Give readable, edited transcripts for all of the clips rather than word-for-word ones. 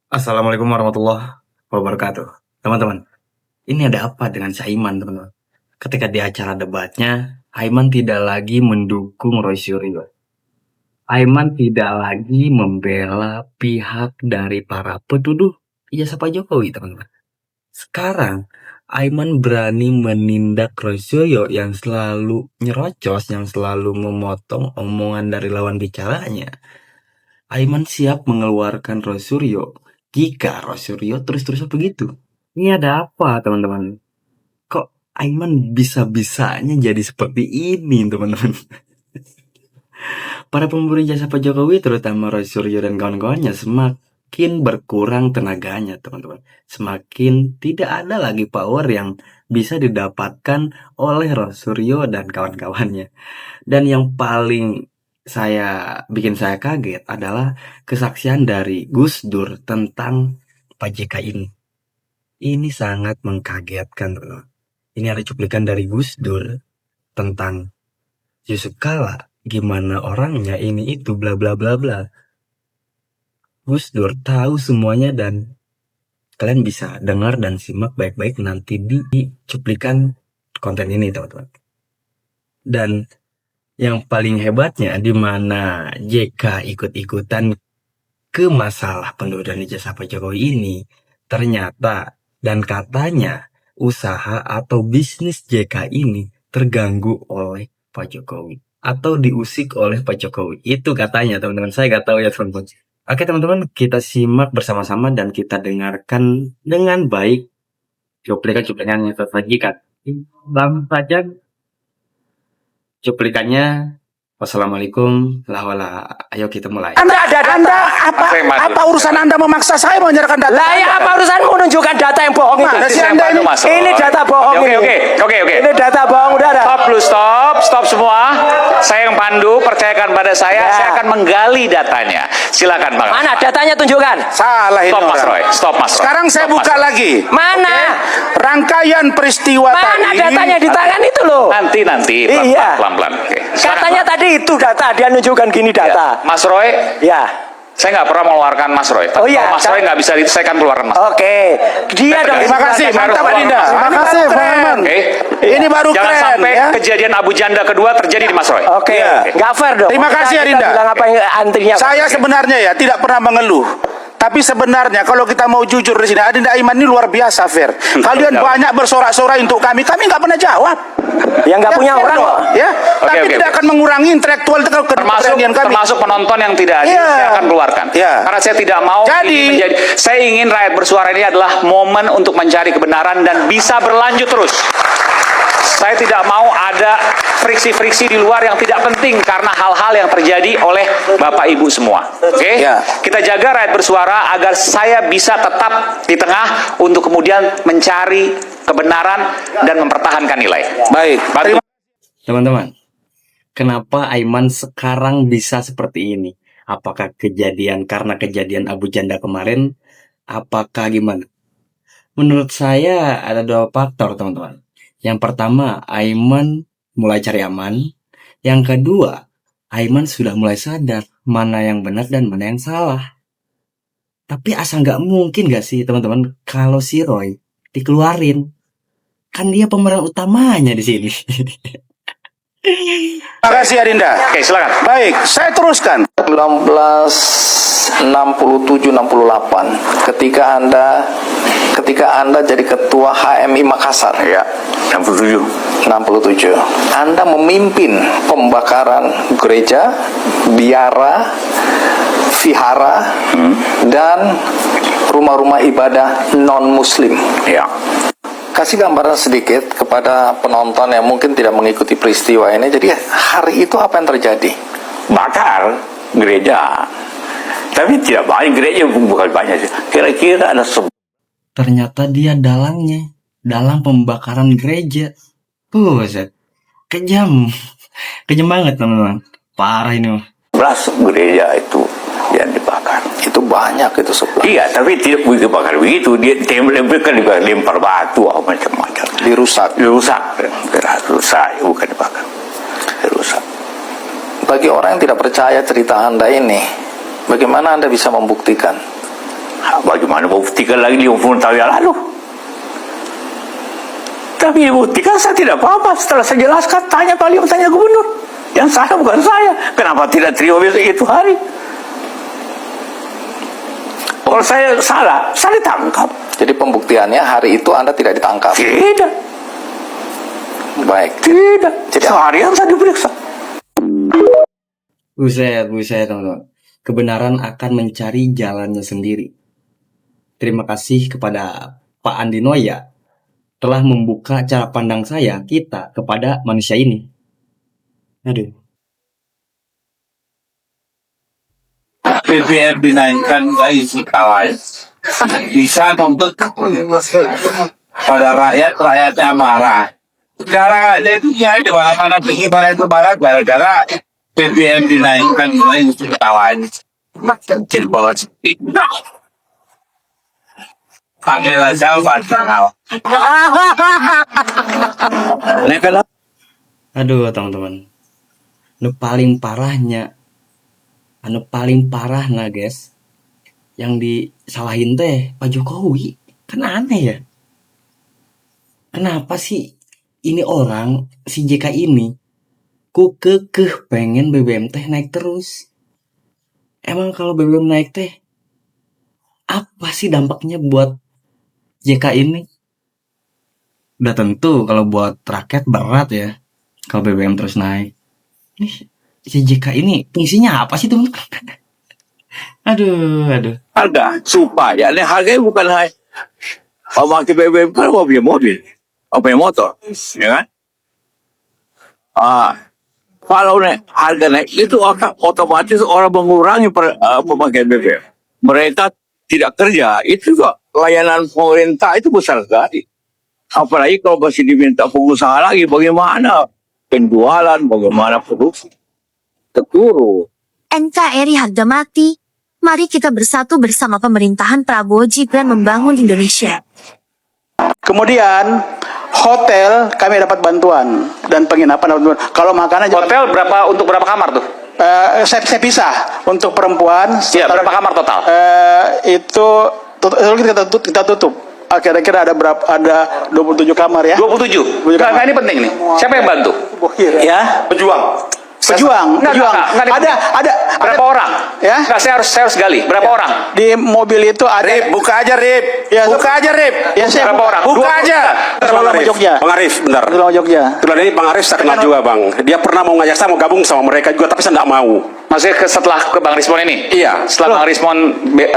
Assalamualaikum warahmatullahi wabarakatuh. Teman-teman, ini ada apa dengan Saiman, teman-teman? Ketika di acara debatnya, Aiman tidak lagi mendukung Roy Suryo. Aiman tidak lagi membela pihak dari para petuduh ijazah Pak Jokowi, teman-teman. Sekarang, Aiman berani menindak Roy Suryo yang selalu nyerocos, yang selalu memotong omongan dari lawan bicaranya. Aiman siap mengeluarkan Roy Suryo jika Roy Suryo terus-terusan begitu. Ini ada apa, teman-teman? Kok Aiman bisa-bisanya jadi seperti ini, teman-teman? Para pemburu jasa Pak Jokowi, terutama Roy Suryo dan kawan-kawannya, semakin berkurang tenaganya, teman-teman. Semakin tidak ada lagi power yang bisa didapatkan oleh Roy Suryo dan kawan-kawannya. Dan yang paling bikin saya kaget adalah kesaksian dari Gus Dur tentang Pak JK ini. Ini sangat mengkagetkan, teman-teman. Ini ada cuplikan dari Gus Dur tentang Yusuf Kala, gimana orangnya, ini itu bla bla bla bla. Gus Dur tahu semuanya dan kalian bisa dengar dan simak baik-baik nanti di cuplikan konten ini, teman-teman. Dan yang paling hebatnya di mana JK ikut-ikutan ke masalah pendudukan ijazah Pak Jokowi ini, ternyata dan katanya usaha atau bisnis JK ini terganggu oleh Pak Jokowi atau diusik oleh Pak Jokowi. Itu katanya, teman-teman. Saya nggak tahu ya, teman-teman. Oke, teman-teman, kita simak bersama-sama dan kita dengarkan dengan baik cuplikan-cuplikan yang tersajikan. Langsung saja cuplikannya. Wassalamualaikum lahwala. Ayo kita mulai. Anda apa urusan Anda memaksa saya menyerahkan data? Lah ya apa urusanmu menunjukkan data yang bohong itu? Ini data bohong ini. Oke. Ini data bohong, udah ada. Stop dulu, stop semua. Saya yang pandu, percayakan pada saya. Ya. Saya akan menggali datanya. Silakan Bang. Mana datanya, tunjukkan. Salah ini Stop Mas orang. Roy. Stop Mas Roy. Sekarang saya Stop, buka Mas Roy. lagi. Mana? Rangkaian peristiwa Mana tadi. datanya di tangan itu loh? Nanti Iya. pelan-pelan. Oke. Silakan, Katanya Bang. tadi itu data, dia nunjukkan gini Ya. data. Mas Roy, Ya. saya nggak pernah mengeluarkan Mas Roy. Oh iya, Kalau Mas Roy nggak bisa itu, saya akan keluarkan Mas. Oke. Dia dong. Terima kasih, mantap Adinda. Terima kasih, Bang Herman. Oke. Ini baru Jangan keren sampai ya. kejadian Abu Janda kedua terjadi di Mas Roy. Oke. Iya. Nggak fair dong. Terima kasih, Kita Adinda. bilang apa yang antrinya. Saya sebenarnya ya tidak pernah mengeluh. Tapi sebenarnya kalau kita mau jujur di sini, Adinda Aiman ini luar biasa, Fer. Kalian banyak bersorak-sorai untuk kami nggak pernah jawab. Yang nggak punya fair orang dong, kok. ya. Oke, Tapi oke, tidak oke. akan mengurangi intelektual keberanian kami. termasuk penonton yang tidak hadir, Iya. saya akan keluarkan. Iya. Karena saya tidak mau Jadi- saya ingin rakyat bersuara ini adalah momen untuk mencari kebenaran dan bisa berlanjut terus. Saya tidak mau ada friksi-friksi di luar yang tidak penting karena hal-hal yang terjadi oleh Bapak Ibu semua. Oke? Ya. Kita jaga rakyat bersuara agar saya bisa tetap di tengah untuk kemudian mencari kebenaran dan mempertahankan nilai. Baik. Bantu. Teman-teman, kenapa Aiman sekarang bisa seperti ini? Apakah karena kejadian Abu Janda kemarin? Apakah gimana? Menurut saya ada dua faktor, teman-teman. Yang pertama, Aiman mulai cari aman. Yang kedua, Aiman sudah mulai sadar mana yang benar dan mana yang salah. Tapi asal nggak mungkin gak sih, teman-teman, kalau si Roy dikeluarin? Kan dia pemeran utamanya di sini. Terima kasih Adinda. Oke, silakan. Baik, saya teruskan. 1967-68 ketika Anda jadi ketua HMI Makassar Ya, 67 Anda memimpin pembakaran gereja, biara, vihara dan rumah-rumah ibadah non-muslim. ya. Kasih gambaran sedikit kepada penonton yang mungkin tidak mengikuti peristiwa ini. Jadi hari itu apa yang terjadi? Bakar gereja, tapi tidak banyak gereja, bukan banyak sih. Kira-kira ada Ternyata dia dalangnya, dalang pembakaran gereja. Buset, kejam. Kejam banget, teman-teman. Parah ini. 11 gereja itu yang dibakar. Itu banyak itu sebelah. Iya, tapi tidak begitu bakar begitu. Dia lempar batu macam-macam. Dirusak. Dirusak, bukan dibakar. Dirusak. Bagi orang yang tidak percaya cerita Anda ini, bagaimana Anda bisa membuktikan? bagaimana buktikan lagi 50 tahun yang lalu? Tapi dibuktikan saya tidak apa-apa. Setelah saya jelaskan, tanya Pak Liam, tanya gubernur. Yang salah bukan saya. Kenapa tidak terima besok itu hari? Kalau saya salah, saya ditangkap. Jadi pembuktiannya hari itu Anda tidak ditangkap. Tidak, Baik. tidak. Jadi Seharian saya diperiksa. Buset, teman-teman. Kebenaran akan mencari jalannya sendiri. Terima kasih kepada Pak Andi Noya telah membuka cara pandang kita kepada manusia ini. Aduh. BBM dinaikkan dari kawan bisa untuk pada rakyatnya marah. Sekarang ada itu ya di mana-mana pergi barat ke barat gara-gara BBM dinaikkan dari kawan kecil banget. Panggilan jawab kenal. Aduh, teman-teman. Paling parahnya. Paling parah nah guys, yang disalahin teh Pak Jokowi. Kan aneh ya, kenapa sih ini orang si JK ini kekeh pengen BBM teh naik terus? Emang kalau BBM naik teh apa sih dampaknya buat JK ini? Udah tentu kalau buat rakyat berat ya kalau BBM terus naik. Ini si JK ini fungsinya apa sih, teman? Aduh. Harga supaya ini harganya bukan hanya pakai BBM kan mau punya mobil, mau punya motor, ya kan? Kalau harga naik itu akan otomatis orang mengurangi pemakaian BBM. Mereka tidak kerja, itu juga layanan pemerintah itu besar sekali. Apalagi kalau masih diminta pengusaha lagi, bagaimana penjualan, bagaimana produksi. Terguru. NKRI harga mati. Mari kita bersatu bersama pemerintahan Prabowo Gibran membangun Indonesia. Kemudian hotel kami dapat bantuan dan penginapan dapat bantuan. Kalau makanan Hotel untuk berapa kamar tuh? saya pisah untuk perempuan. Iya, berapa kamar total? Itu kita tutup. Kira-kira ada berapa? Ada 27 kamar ya. 27. Nah, ini penting nih. Siapa yang bantu? Ya. Pejuang. Ada Berapa orang? Ya. Nggak, saya harus gali. Berapa orang? Di mobil itu ada. Rip, buka aja Rip. Ya, Buka aja Rip. Ya, saya Berapa orang? Buka aja. Selalu Jogja. Bang Arif, bentar. Selalu Jogja. Kebetulan ini Bang Arif saya kenal juga Bang. Dia pernah mau ngajak saya mau gabung sama mereka juga, tapi saya tidak mau. Maksudnya setelah ke Bang Rismon ini? Iya. Setelah Bang Rismon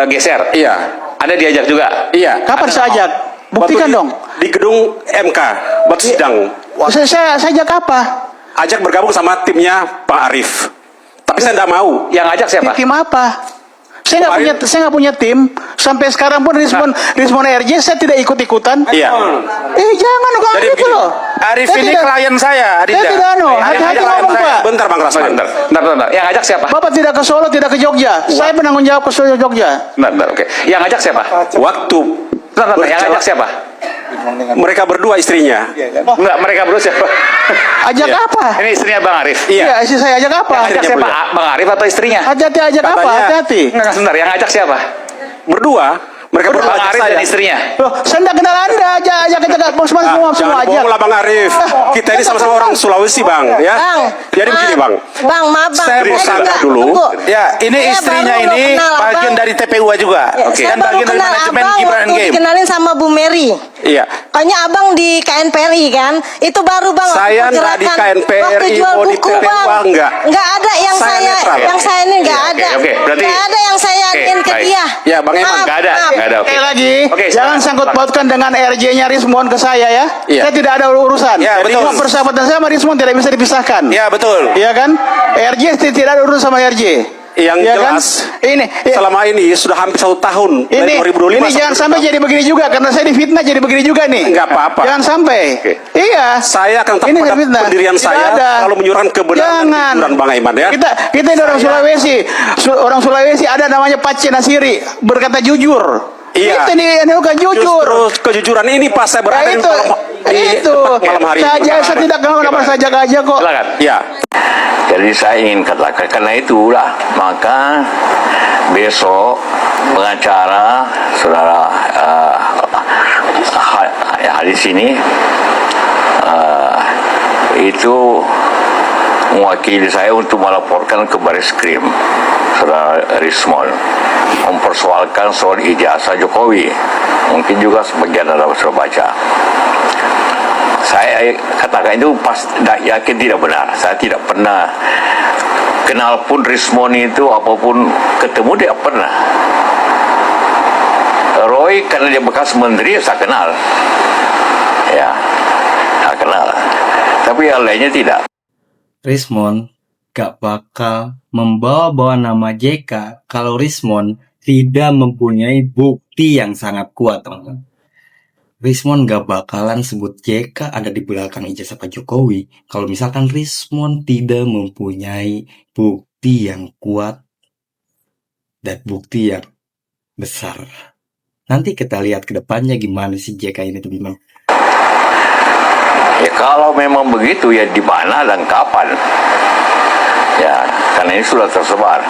geser? Iya. Ada diajak juga? Iya. Kapan saya ajak? Buktikan dong. Di gedung MK, buat sidang. Saya ajak apa? Ajak bergabung sama timnya Pak Arif. Tapi saya tidak mau. Yang ajak siapa? Tim apa? Saya nggak punya tim. Sampai sekarang pun Rismon RJ saya tidak ikut-ikutan. Iya. Jangan kok Jadi gitu begini, loh. Arif Saya ini tidak- klien saya, Adinda. Saya tidak hati-hati ngomong Pak. Bentar Bang Rasman. Bentar. Yang ajak siapa? Bapak tidak ke Solo, tidak ke Jogja. Saya penanggung jawab ke Solo Jogja. Bentar, oke. Yang ajak siapa? Waktu Bentar, yang ajak siapa? mereka berdua istrinya. Enggak, mereka berdua siapa? Ajak Iya. apa? Ini istrinya Bang Arif. Iya. Istri saya ajak apa? Yang ajak siapa? Bang Arif atau istrinya? Hati-hati ajak apa? Katanya- Hati-hati. Enggak, sebentar. Yang ajak siapa? Berdua. Mereka berdua Bang ajak Arif saya. dan istrinya. Loh, saya tidak kenal Anda. Ajak semua Jangan ajak. bohong lah Bang Arif. Kita ini sama-sama orang Sulawesi Bang, ya. Bang. Jadi begini Bang. Bang, maaf Bang. Saya mau sangka dulu. Ya, ini Saya istrinya baru ini kenal bagian Abang. dari TPU juga. Oke. Saya Dan baru bagian dari kenal manajemen Abang Gibran waktu Game. dikenalin sama Bu Mary. Iya. Kayaknya Abang di KNPRI kan? Itu baru Bang. waktu Saya nggak di pergerakan. KNPRI, Waktu jual mau di buku PPU, Bang. enggak. Nggak ada yang Saya saya netral. ini nggak Oke, ada. oke. Berarti- Nggak ada yang saya Oke, ingin ke baik. dia. Ya, Bang Eman. Maaf, Enggak ada. maaf. Enggak ada, oke. Sekali lagi, Oke, jangan silakan. sangkut pautkan dengan RJ-nya Rismon ke saya ya. Iya. Saya tidak ada urusan. Ya, Jadi betul. persahabatan saya sama Rismon tidak bisa dipisahkan. Ya, betul. Iya kan? RJ tidak ada urusan sama RJ. Yang Iya jelas, Ini selama ini sudah hampir 1 tahun dari 2025 ini jangan sampai jadi begini juga karena saya difitnah jadi begini juga nih. Enggak apa-apa. Jangan sampai. Oke. Iya. Saya akan tetap Ini pada fitnah. pendirian Tidak saya ada. kalau menyuarakan kebenaran dan Jangan. kejujuran Bang Aiman ya. Kita ini orang Sulawesi. Orang Sulawesi ada namanya Pace Nasiri berkata jujur. Iya. Itu nih bukan jujur. Justru kejujuran ini pas saya berada Ya, di itu tepat malam hari saja ini. saya tidak kenapa saja aja kok. Silakan. Ya. Jadi saya ingin katakan karena itulah maka besok pengacara saudara hadis ini itu mewakili saya untuk melaporkan ke Baris Krim saudara Rismon mempersoalkan soal ijazah Jokowi. Mungkin juga sebagian Anda sudah baca. Saya katakan itu yakin tidak benar. Saya tidak pernah kenal pun Rismon itu, apapun ketemu dia pernah. Roy karena dia bekas menteri saya kenal. Ya, saya kenal. Tapi yang lainnya tidak. Rismon gak bakal membawa-bawa nama JK kalau Rismon tidak mempunyai bukti yang sangat kuat, teman-teman. Rismon gak bakalan sebut JK ada di belakang ijazah Pak Jokowi kalau misalkan Rismon tidak mempunyai bukti yang kuat dan bukti yang besar. Nanti kita lihat ke depannya gimana si JK ini, teman-teman. Ya kalau memang begitu ya di mana dan kapan? Ya, karena ini sudah tersebar.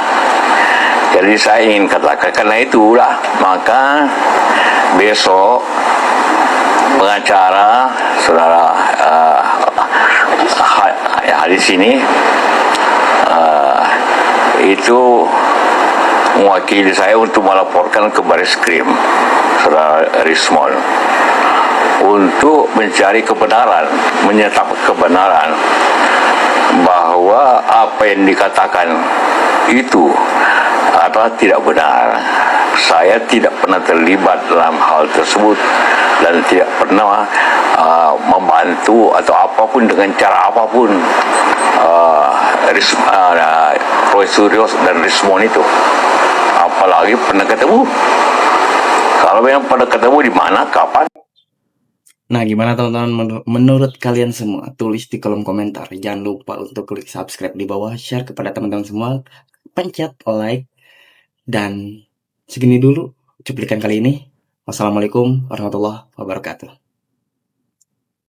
Jadi saya ingin katakan karena itulah maka besok pengacara saudara hadis ini itu mewakili saya untuk melaporkan ke Baris Krim saudara Rismon untuk mencari kebenaran, menyetap kebenaran bahwa apa yang dikatakan itu adalah tidak benar. Saya tidak pernah terlibat dalam hal tersebut dan tidak pernah membantu atau apapun dengan cara apapun Roy Suryo dan Rismon itu. Apalagi pernah ketemu. Kalau memang pernah ketemu di mana, kapan? Nah, gimana teman-teman menurut kalian semua? Tulis di kolom komentar. Jangan lupa untuk klik subscribe di bawah, share kepada teman-teman semua, pencet like, dan segini dulu cuplikan kali ini. Wassalamualaikum warahmatullahi wabarakatuh.